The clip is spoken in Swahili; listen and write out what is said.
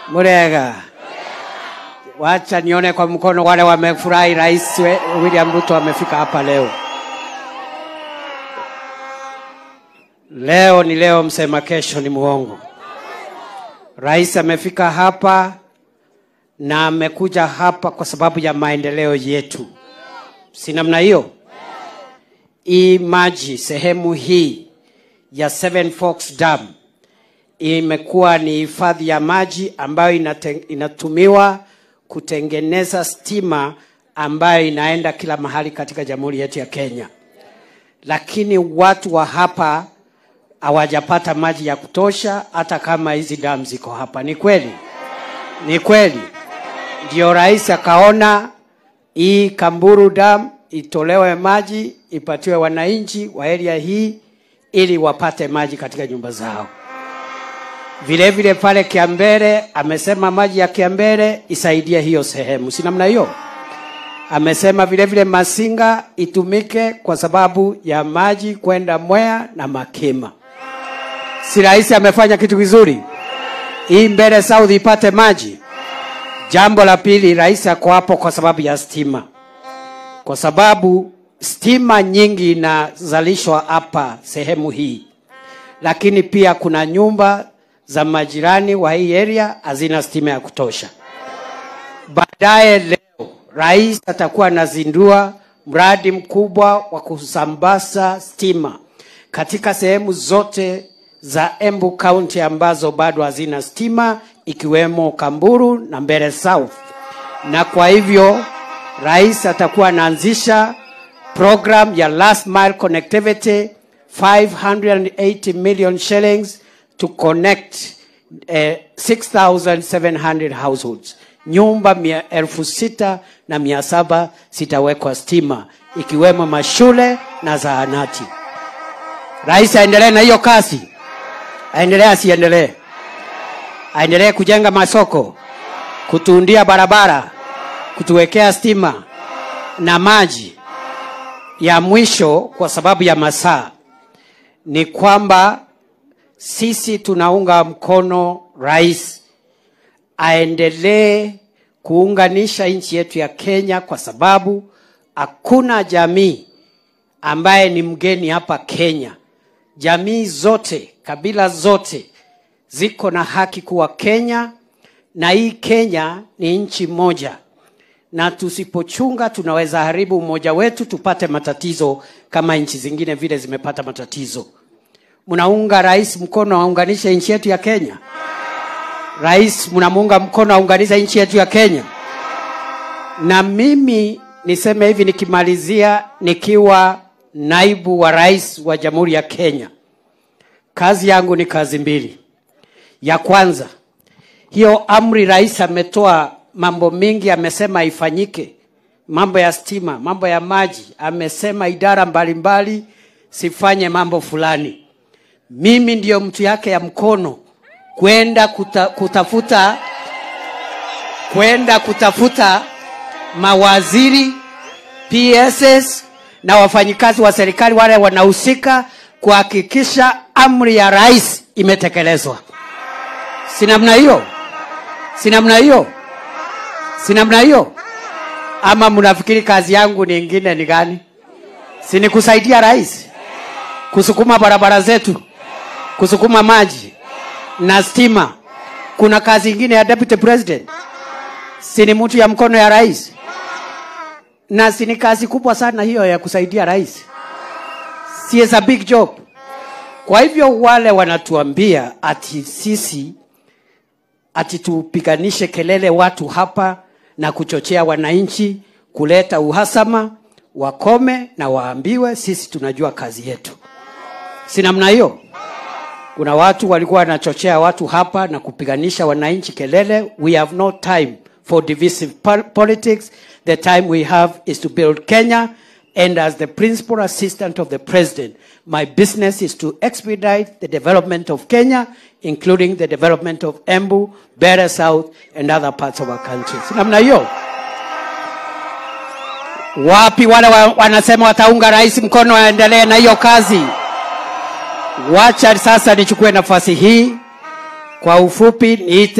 Murega. Wacha nione kwa mkono wale wamefurahi Rais William Ruto amefika hapa leo. Leo ni leo, msema kesho ni muongo. Rais amefika hapa na amekuja hapa kwa sababu ya maendeleo yetu. Si namna hiyo? Hii maji sehemu hii ya Seven Forks Dam imekuwa ni hifadhi ya maji ambayo inatumiwa kutengeneza stima ambayo inaenda kila mahali katika jamhuri yetu ya Kenya. Lakini watu wa hapa hawajapata maji ya kutosha hata kama hizi dam ziko hapa. Ni kweli? Ni kweli. Ndio rais akaona hii Kamburu Dam itolewe maji, ipatiwe wananchi wa area hii ili wapate maji katika nyumba zao. Vile vile pale Kiambere amesema maji ya Kiambere isaidie hiyo sehemu. Si namna hiyo? Amesema vile vile Masinga itumike kwa sababu ya maji kwenda Mwea na Makema. Si rais amefanya kitu kizuri? Hii Mbeere South ipate maji. Jambo la pili, rais ako hapo kwa sababu ya stima. Kwa sababu stima nyingi inazalishwa hapa sehemu hii. Lakini pia kuna nyumba za majirani wa hii area hazina stima ya kutosha. Baadaye leo rais atakuwa anazindua mradi mkubwa wa kusambaza stima katika sehemu zote za Embu County ambazo bado hazina stima, ikiwemo Kamburu na Mbeere South. Na kwa hivyo rais atakuwa anaanzisha program ya last mile connectivity, 580 million shillings to connect 6,700 households. Nyumba 6,700 zitawekwa stima, ikiwemo mashule na zahanati. Rais aendelee na hiyo kazi? Aendelee asiendelee? Aendelee kujenga masoko, kutuundia barabara, kutuwekea stima na maji. Ya mwisho, kwa sababu ya masaa, ni kwamba sisi tunaunga mkono rais aendelee kuunganisha nchi yetu ya Kenya, kwa sababu hakuna jamii ambaye ni mgeni hapa Kenya. Jamii zote, kabila zote ziko na haki kuwa Kenya, na hii Kenya ni nchi moja. Na tusipochunga tunaweza haribu umoja wetu, tupate matatizo kama nchi zingine vile zimepata matatizo. Munaunga rais mkono aunganishe nchi yetu ya Kenya? Rais munamunga mkono aunganishe nchi yetu ya Kenya? Na mimi niseme hivi nikimalizia, nikiwa naibu wa rais wa Jamhuri ya Kenya, kazi yangu ni kazi mbili. Ya kwanza, hiyo amri rais ametoa mambo mingi, amesema ifanyike. Mambo ya stima, mambo ya maji, amesema idara mbalimbali sifanye mambo fulani. Mimi ndio mtu yake ya mkono kwenda kutafuta mawaziri, PSS na wafanyikazi wa serikali wale wanahusika kuhakikisha amri ya rais imetekelezwa. Si namna hiyo? Si namna hiyo? Si namna hiyo? Ama mnafikiri kazi yangu nyingine ni gani? Si ni kusaidia rais kusukuma barabara zetu, kusukuma maji na stima? Kuna kazi nyingine ya deputy president? Si ni mtu ya mkono ya rais? Na si ni kazi kubwa sana hiyo ya kusaidia rais? Si is a big job? Kwa hivyo wale wanatuambia ati sisi ati tupiganishe kelele watu hapa na kuchochea wananchi kuleta uhasama, wakome na waambiwe sisi tunajua kazi yetu. Si namna hiyo? Kuna watu walikuwa wanachochea watu hapa na kupiganisha wananchi kelele. We have no time for divisive politics. The time we have is to build Kenya. And as the principal assistant of the president, my business is to expedite the development of Kenya, including the development of Embu, Mbeere South, and other parts of our country. Namna hiyo? Wapi wale wanasema wataunga rais mkono aendelee na hiyo kazi? Wacha sasa nichukue nafasi hii kwa ufupi niite